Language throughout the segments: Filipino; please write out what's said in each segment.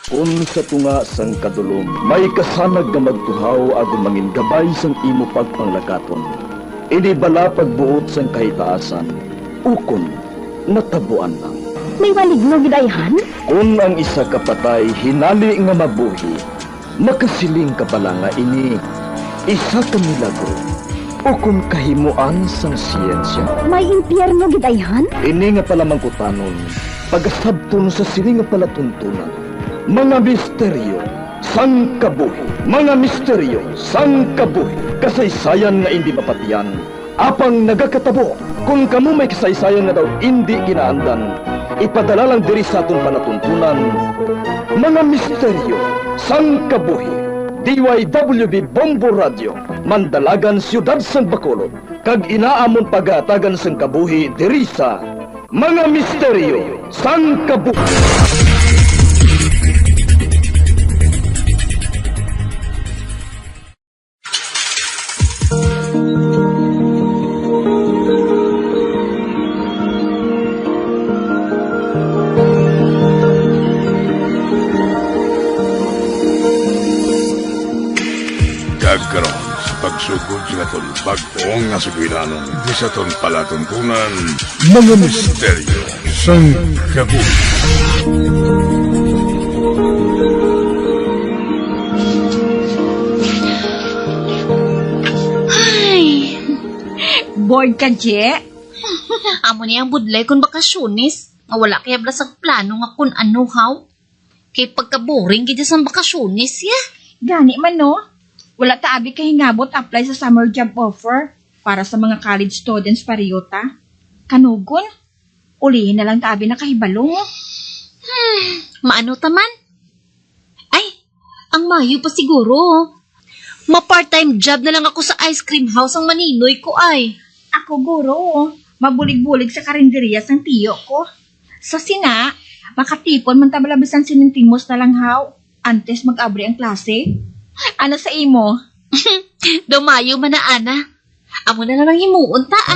Kung sa tunga sang kadulom, may kasanag nga magtuhaw agon mangin gabay sang imo pagpanglakaton. Ini bala pagbuot sang kahitaasan, ukon natabuan lang. May waligno gidayhan? Kung ang isa kapatay hinali nga mabuhi, makasiling ka pala nga ini isa ka milagro o kung kahimuan sang siyensya. May impyerno gidayhan? Ini nga pala mangkutanon, pagasabton sa siling nga palatuntunan. Mga misteryo, sang kabuhi. Mga misteryo, sang kabuhi. Kasaysayan nga hindi mapatiyan. Apang nagakatabo, kung kamo may kasaysayan nga daw hindi ginaandan, ipadala lang diri sa atong palatuntunan. Mga misteryo, sang kabuhi. DYWB Bombo Radio, Mandalagan, Siyudad San Bacolod. Kag inaamon pagatagan sang kabuhi diri sa Mga Misteryo, sang kabuhi. Karon sa pagsugod sa aton bag-ong nga suginanon di sa aton palatuntunan mga misteryo sang kabuhi. Ay, bored ka, Je? Amo niyang budlay kung bakasyonis. Wala kaya blasag plano nga kung ano, haw? Kay pagka-boring gid sa bakasyonis, ya. Gani man, no? Wala taabi kahingabot apply sa summer job offer para sa mga college students pariyota. Kanugon, ulihin na lang taabi na kahibalo. Maano taman? Ay, ang mayo pa siguro. Ma-part-time job na lang ako sa ice cream house ang maninoy ko ay. Ako guro, mabulig-bulig sa karinderiya sang tiyo ko. Sa sina, makatipon man tabalabisan sinintimos na lang haw, antes mag-abri ang klase. Ano sa imo? Dumayo man na, Ana. Amo na lang himuon ta, ah.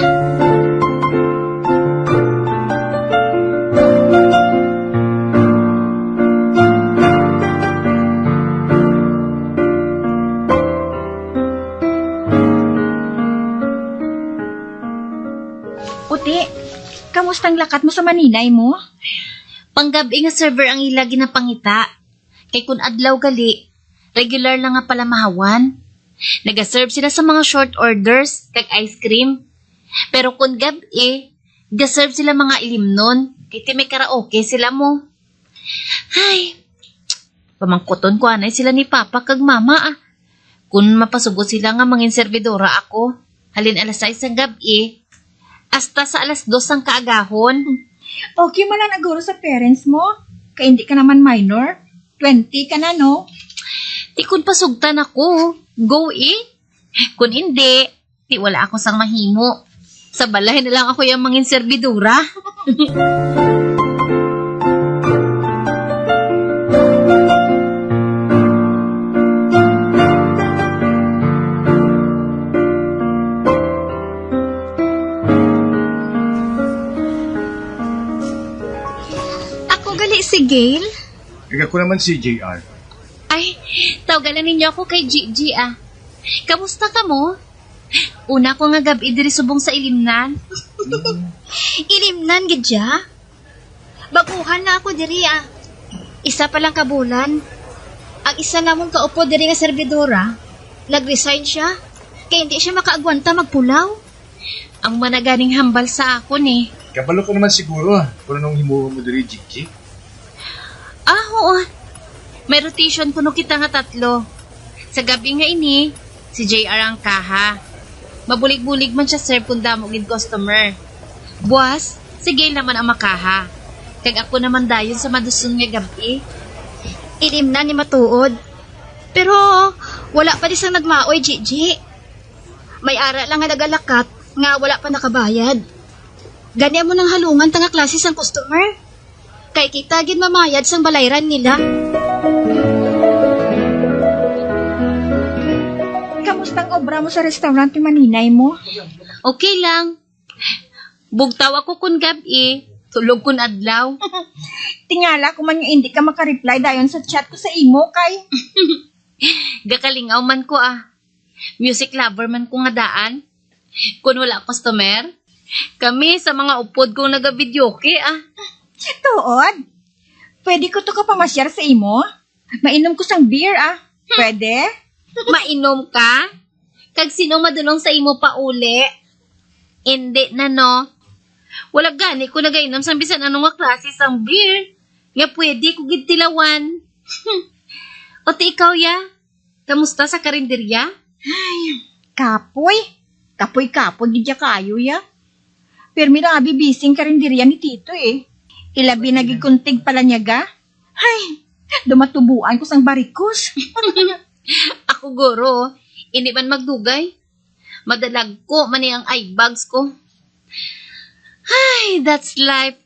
Uti, kamustang lakat mo sa maninay mo? Panggabi nga server ang ilagi na pangita. Kay kun adlaw gali, regular lang nga pala mahawan. Nagaserve sila sa mga short orders, kag ice cream. Pero kung gabi, gaserve sila mga ilimnon, kay may karaoke sila mo. Ay, pamangkuton ko anay sila ni Papa kag Mama ah. Kung mapasugot sila nga mangin servidora ako, halin alas 6 ang gabi, hasta sa alas 2 ang kaagahon. Okay man lang naguro sa parents mo, kaya hindi ka naman minor. 20 ka na, no? Di kun pasugtan ako, go eh. Kung hindi, di wala ako sang mahimo. Sa balay na lang ako yung mangin servidura. Ako gali si Gail. Ikaw ko naman si JR. Ay, tawagan ninyo ako kay Gigi ah. Kamusta ka mo? Una ko nga gabi diri subong sa ilimnan. Ilimnan gidya. Baguhan na ako diri ah. Isa pa lang kabulan. Ang isa namong kaupo diri nga servidora, nag-resign siya. Kaya hindi siya makaagwanta magpulaw. Ang managaning hambal sa ako ni. Kabalo ko naman siguro kung anong himuha mo diri, Gigi. Ah, oo. May rotation kuno kita nga tatlo. Sa gabi nga ini, si JR ang kaha. Mabulig-bulig man siya sir kung damo gid customer. Buwas, si Gail naman ang makaha. Kag ako naman dayon sa madusun nga gabi. Ilimnan ni matuod. Pero wala pa disang nagmaoy, Gigi. May ara lang nga nagalakat nga wala pa nakabayad. Ganyan mo nang halungan tanga klase sang customer. Kay kita gid mamayad sang balayran nila. Kamustang obra mo sa restaurant ni maninay mo? Okay lang. Bugtaw ako kun gabi, Tulog kun adlaw. Tingala ko man nga hindi ka makareply dayon sa chat ko sa imo kay. Gakalingaw man ko Music lover man ko nga daan. Kung wala customer, kami sa mga upod kong naga-videoke Tuod. Pwede ko to ka pamasyar sa imo? Mainom ko sang beer Pwede? Mainom ka? Kag sino madulong sa imo pa uli? Hindi na no. Wala gani ko nagainom sang bisan anong nga klase sang beer. Nga pwede ko gid tilawan. O ti ikaw kamusta sa karinderya? Kapoy. Kapoy-kapoy gidya kayo ya. Pero mi lang abibising karinderya ni Tito Ilabi nagikuntig pala niya ga. Ay, dumatubuan ko sang barikos. Ako guro, hindi man magdugay. Madalag ko man ang eye bags ko. Ay, that's life.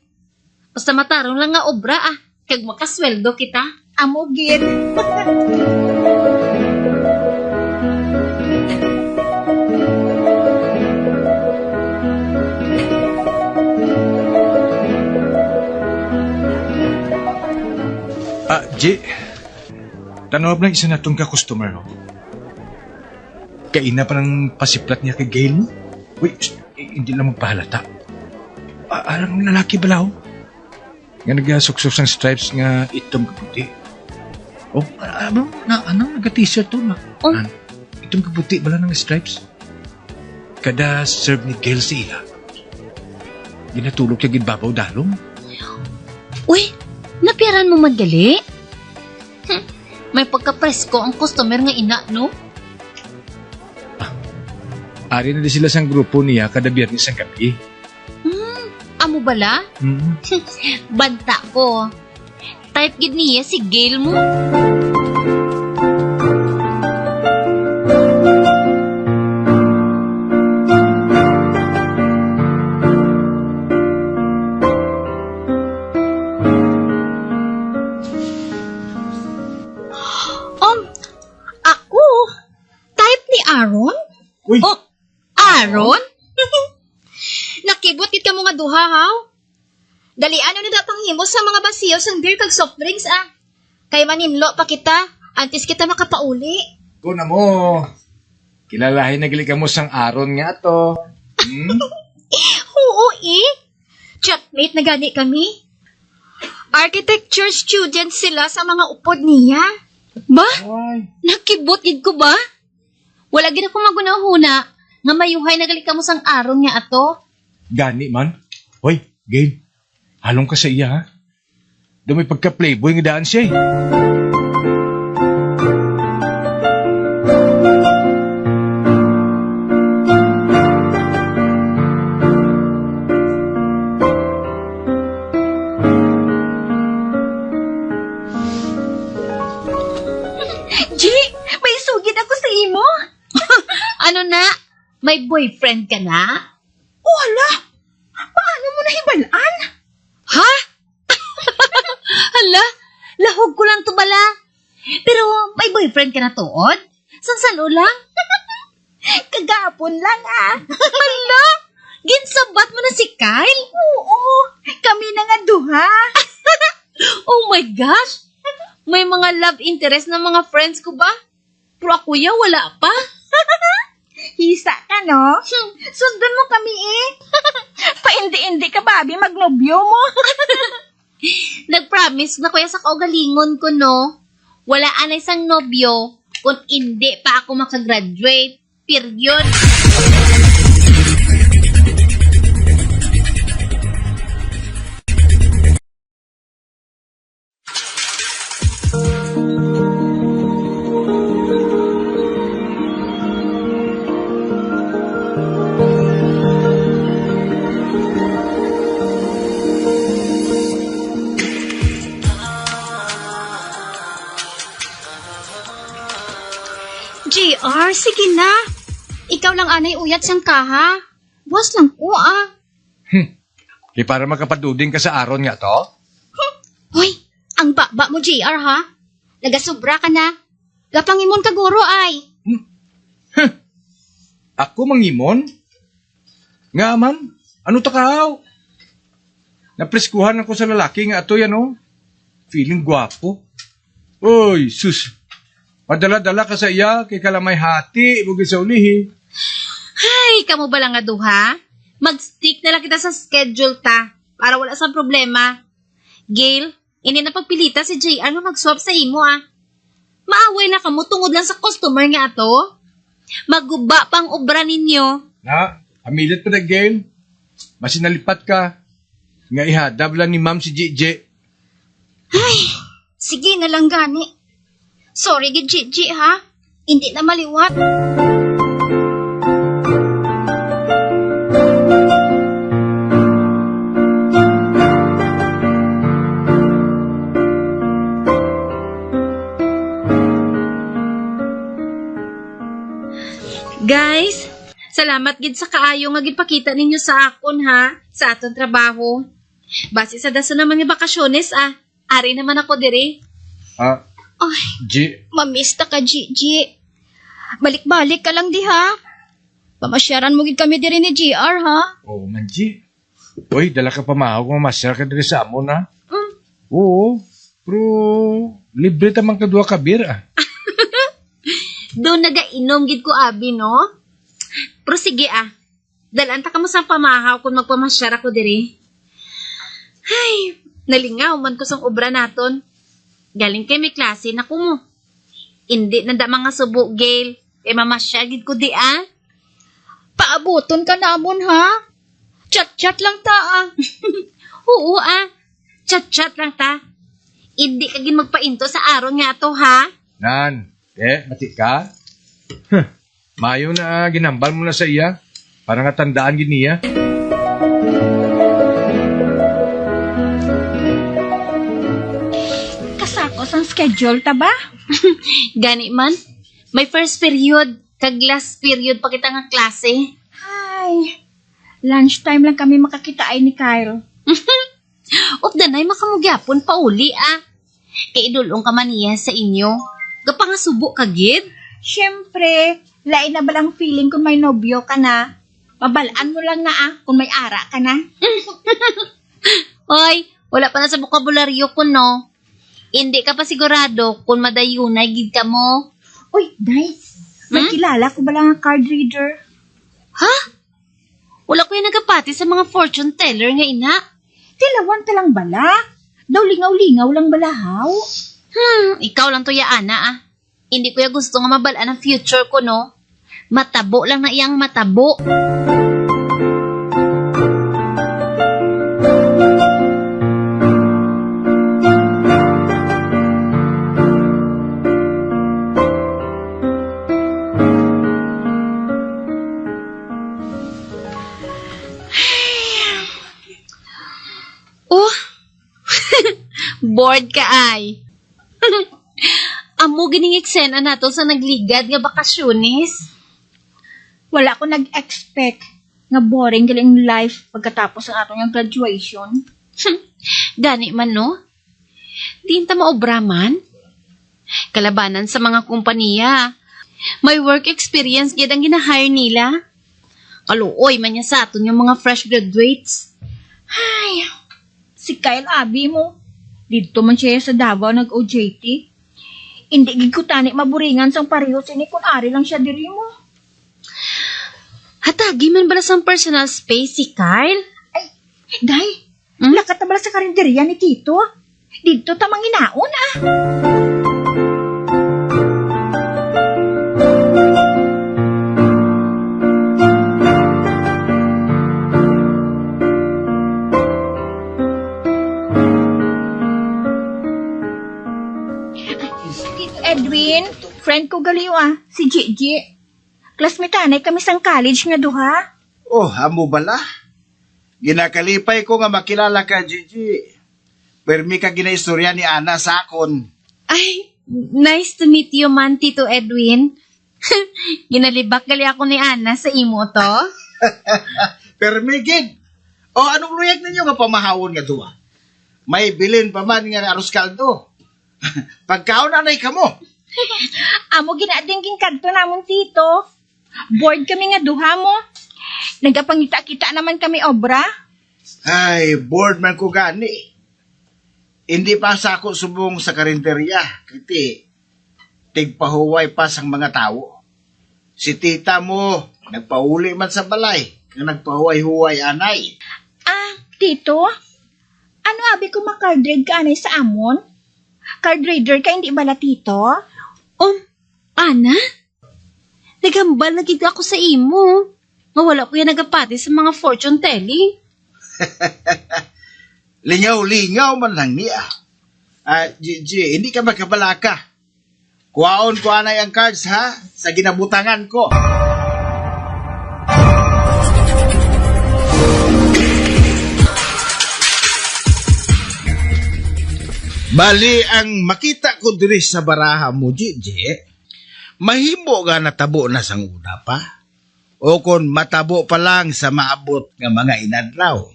Basta matarong lang nga obra kag makasweldo kita. Amo gid. G, tanawab lang isa na itong ka-customer, no? Kaina pa ng pasiplat niya kay Gail, no? Uy, hindi lang magpahalata. Alam ng lalaki balaw? Nga nag-suksok ng stripes nga itom kaputi. Oh, anong nag-t-shirt to na? Oh. Itom kaputi bala ng stripes? Kada serve ni Gail sa ila. Ginatulog siya ginbabaw dalong. Uy, napiaran mo madali? May pagka-presko ang customer nga ina, no? Ari na din sila sa grupo niya kada biyernes ang gabi. Amo bala? Banta ko. Type gid niya si Gail mo. Ako? Type ni Aaron? Uy! Oh, Aaron? Nakibot ka mo nga duha, haw? Dali, ano na datang himo sa mga basiyo sang beer kag soft drinks, Kay maninlo pa kita, antes kita makapauli. Kuna mo. Kilalahin na gali ka mo sang Aaron nga to. Oo, Chatmate na gani kami. Architecture students sila sa mga upod niya. Ba? Ay. Nakibot gid ko ba? Wala gid ako magunahuna nga mayuhay na gali ka mo sang aron nga ato. Gani man. Hoy, Gail. Halong ka sa iya, ha? Doon may pagka-playboy nga daan siya, G, may sugid ako sa imo. Ano na? May boyfriend ka na? Wala. Paano mo nahibalaan? Ha? Hala, lahog ko lang to bala. Pero may boyfriend ka na tuod? Sansalo lang? Kagapon lang Hala, ginsabat mo na si Kyle? Oo, kami na nga duha. Oh my gosh! May mga love interest na mga friends ko ba? Pero ako wala pa. Hisa ka, no? Sundon mo kami Paindi-indi ka, Bobby, magnobyo mo. Nag-promise na kuya sa kaugalingon ko, no? Wala anay sang nobyo kung hindi pa ako makagraduate. Period. JR, sige na. Ikaw lang anay uyat sang kaha. Buwas lang ko, Di para makapaduding ka sa Aaron nga to? Hoy, ang baba mo, JR, ha? Nagasubra ka na. Gapangimon ka, guro, ay. Ako mangimon? Nga man, ano takaw? Napreskuhan ako sa lalaki nga ato yan, oh. Feeling gwapo. Oy, sus. Padala-dala ka sa iya, kay kalamay hati, bugay sa ulihi. Ay, kamo ba lang nga duha? Mag-stick na lang kita sa schedule ta, para wala sa problema. Gail, hindi na pagpilita si JR na mag-swap sa imo, ah. Maaway na kamo tungod lang sa customer nga ato. Maguba pang obra ninyo. Na, amilit pa na, Gail. Masinalipat ka. Nga ihadab lang ni ma'am si JJ. Sige na lang gani. Sorry, Gigi, ha? Hindi na maliwat. Guys, salamat gid sa kaayo nga gipakita ninyo sa akon, ha? Sa aton trabaho. Base sa daso naman nga bakasyones, ah. Ari naman ako diri. Ah, Ay, G. mamista ka, Gigi. Balik-balik ka lang di, ha? Pamasyaran mo gid kami diri ni GR, ha? Oh, man, G. Uy, dala ka pa maaw kung mamasya ka diri sa amon, ha? Mm. Oo, pero libre tamang kadua ka beer, ah. Doon nagainom gid ko abi, no? Pero sige, ah. Dalan ta kamo sa pamahaw kung magpamasyar ako diri. Ay, nalingaw man ko sang obra naton. Galing kay may klase na ko mo. Hindi na da mga subo, Gail. E mamasyar gid ko di, ah. Paabuton ka namon, ha? Chat-chat lang ta, ah. Oo, ah. Chat-chat lang ta. Hindi ka gin magpainto sa aron nga to, ha? Nan, mati ka? Mayo na ginambal mo na sa iya. Para nga tandaan giniya. Kasakos ang schedule ta ba? Gani man. May first period, kag last period pa kita nga klase. Ay, lunchtime lang kami makakita ay ni Kyle. Ot danay makamugyapon pa uli, ah. Kay idulong ka man niya sa inyo. Gapangasubo ka gid. Siyempre, lain na balang feeling kung may nobyo ka na. Mabalaan mo lang na kung may ara ka na. Hoy, wala pa na sa bokabularyo ko, no? Hindi ka pa sigurado kung madayunay gid ka mo. Uy, Day, may kilala ko ba lang ang card reader? Ha? Wala ko yung nagapati sa mga fortune teller nga ina. Tilawan talang bala. Daw lingaw-lingaw lang balahaw. Ikaw lang to yaana, ah. Hindi ko ya gusto nga mabalaan ang future ko, no? Matabo lang na iyang matabo. Oh, bored ka ay. Amo gining eksena nato sa nagligad nga bakasyones. Wala ko nag-expect nga boring galing life pagkatapos ng atong yung graduation. Gani man, no? Di ta maobra man. Kalabanan sa mga kumpanya. May work experience gid ang ginahire nila. Kaluoy man niya sa aton yung mga fresh graduates. Ay, si Kyle Abi mo. Dito man siya sa Davao nag-OJT. Hindi gid ko tani maburingan sang pareho sini kun ari lang siya diri mo. Hatagi man bala sa personal space si Kyle? Ay, Day, lakat na bala sa karinderya ni Tito. Dito ta manginaon ah. Edwin, friend ko galiw si Gigi. Klasmetanay kami sang college nga duha. Oh, amo bala? Ginakalipay ko nga makilala ka, Gigi. Permi ka ginaistorya ni Ana sa akon. Ay, nice to meet you man, Tito Edwin. Ginalibak gali ako ni Ana sa imo to. Permi, gid. Oh, anong luyag ninyo nga pamahawon nga duwa? May bilin pa man nga arroz kaldo. Pagkaon anay ka mo. Amo ginadingging kanto namon Tito. Bored kami nga duha mo. Nagapangita-kita naman kami obra. Ay, bored man ko gani. Hindi pa sa ako subong sa karinderya. Kiti, tigpahuway pa sang mga tao. Si tita mo, nagpauli man sa balay. Nga nagpahuway-huway anay. Ah, Tito? Ano abi ko makard read ka anay sa amon? Card reader ka hindi bala, Tito? Ana? Nagambal na gid ako sa imo. Mawala ko yan nagapati sa mga fortune telling. Lingaw-lingaw man lang niya. Gigi, hindi ka magkabalaka. Kuhaon ko anay ang cards ha, sa ginabutangan ko. Bali, ang makita ko diri sa baraha mo, Gigi, mahimo nga natabo na sang una pa. O kon matabo pa lang sa maabot nga mga inadlaw.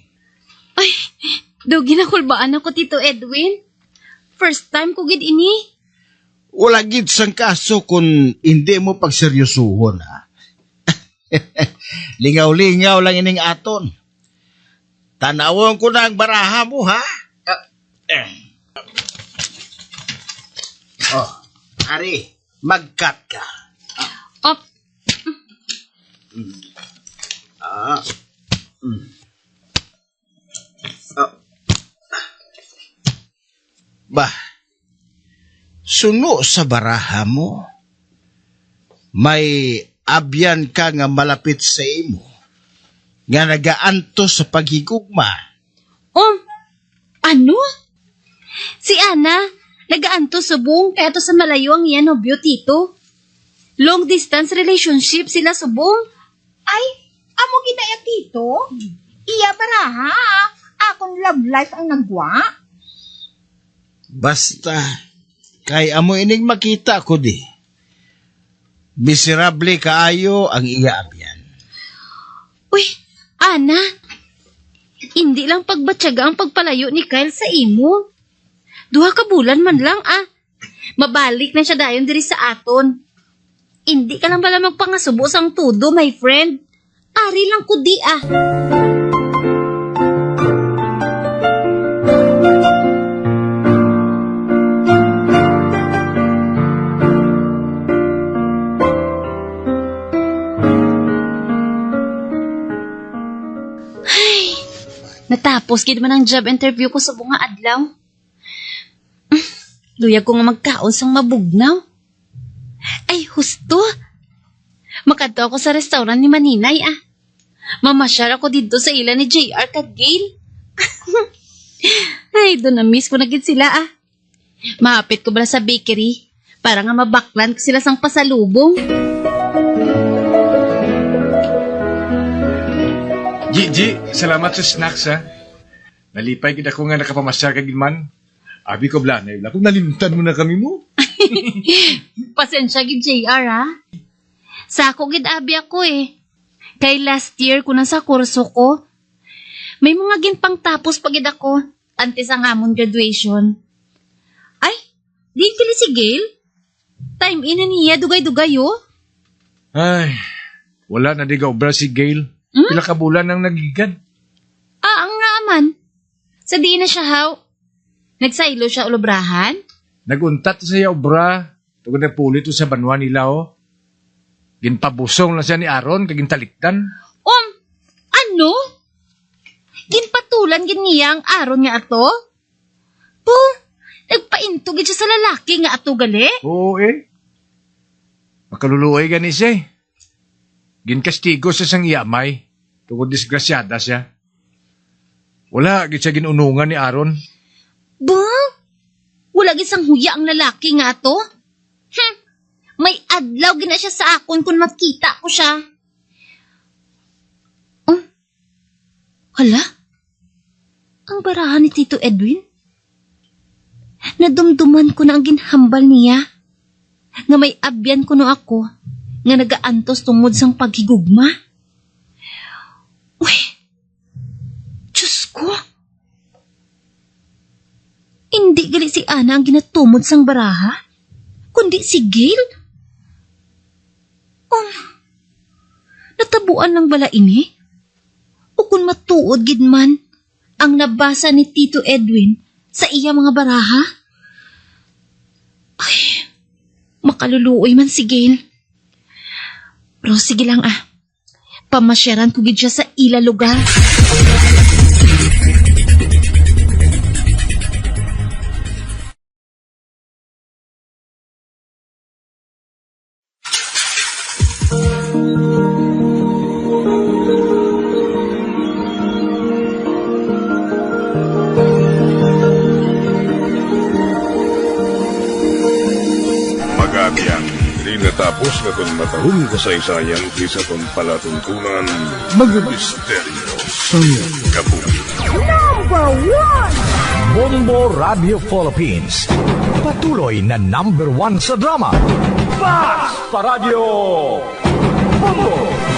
Ay, do ginakulbaan ako, Tito Edwin. First time ko gid ini. Wala gid sang kaso kung hindi mo pagseryosuhon, ha? Lingaw-lingaw lang ining aton. Tanawon ko na ang baraha mo, ha? Oh, Ari, mag-cut ka. Op, Bah, suno sa baraha mo. May abyan ka nga malapit sa imo. Nga nagaanto sa paghigugma. ano? Si Ana, nagaanto subong kaya to sa malayo ang iyan nobyo, Tito. Long distance relationship sila subong. Ay, amo ginaya, Tito? Iya baraha. Akong love life ang nagwa. Basta, kay amo ining makita ko di. Miserable kaayo ang iya abyan. Uy, Ana, hindi lang pagbatyaga ang pagpalayo ni Kyle sa imo. 2 ka bulan man lang, Mabalik na siya dayon diri sa aton. Hindi ka lang pala magpangasubo sang tudo, my friend. Ari lang ko di, Natapos gid man ang job interview ko sa bunga adlaw. Luyag ko nga magkaon sang mabugnaw. Ay, husto. Makadto ako sa restaurant ni Maninay, Mamasyar ako dito sa ila ni JR kag Gail. Ay, doon na miss ko na gid sila, Maapit ko bala sa bakery para nga mabaklan ko sila sang pasalubong. Gigi, salamat sa snacks, ha. Nalipay kita ko nga nakapamasyar ka man. Abi ko blanay, kung nalimtan mo na kami mo. Pasensya gid JR, Sa ako gid abi ako, Kay last year ko na sa kurso ko. May mga ginpang tapos pagid ako antes ang amon graduation. Ay, di kili si Gail? Time in na niya, dugay-dugay, Ay, wala na di ka obra si Gail. Pila ka bulan nang nagigad. Ang raaman. Sa di na siya, haw. Nagsailo siya ulobrahan? Naguntat sa iya obra. Tugod na pulit sa banwa nila, Ginpabusong na siya ni Aaron, kagintaliktan. Ano? Ginpatulan niya ang aron nga ato? Nagpaintugid siya sa lalaki nga ato gali? Oo, Makaluluoy gani siya, Ginkastigo sa sang iyamay. Tugod disgrasyada siya. Wala, gid siya ginunungan ni Aaron. Wala gisang huya ang lalaki nga ato? May adlaw gina siya sa akon kung makita ko siya. Hala? Ang barahan ni Tito Edwin? Nadumduman ko na ang ginhambal niya. Nga may abyan ko no ako nga nagaantos tungod sang paghigugma. Uy! Diyos ko! Hindi gali si Ana ang ginatumod sang baraha, kundi si Gail. Natabuan lang bala ini? O kung matuod gid man, ang nabasa ni Tito Edwin sa iya mga baraha? Ay, makaluluoy man si Gail. Pero sige lang pamasyaran ko gid siya sa ila lugar. Magabiyang, di natapos na itong matahong kasaysayan kisa itong palatuntunan, mga misteryo sa kabuhi. Bombo Radio Philippines. Patuloy na #1 sa drama. Basta Radio Bombo!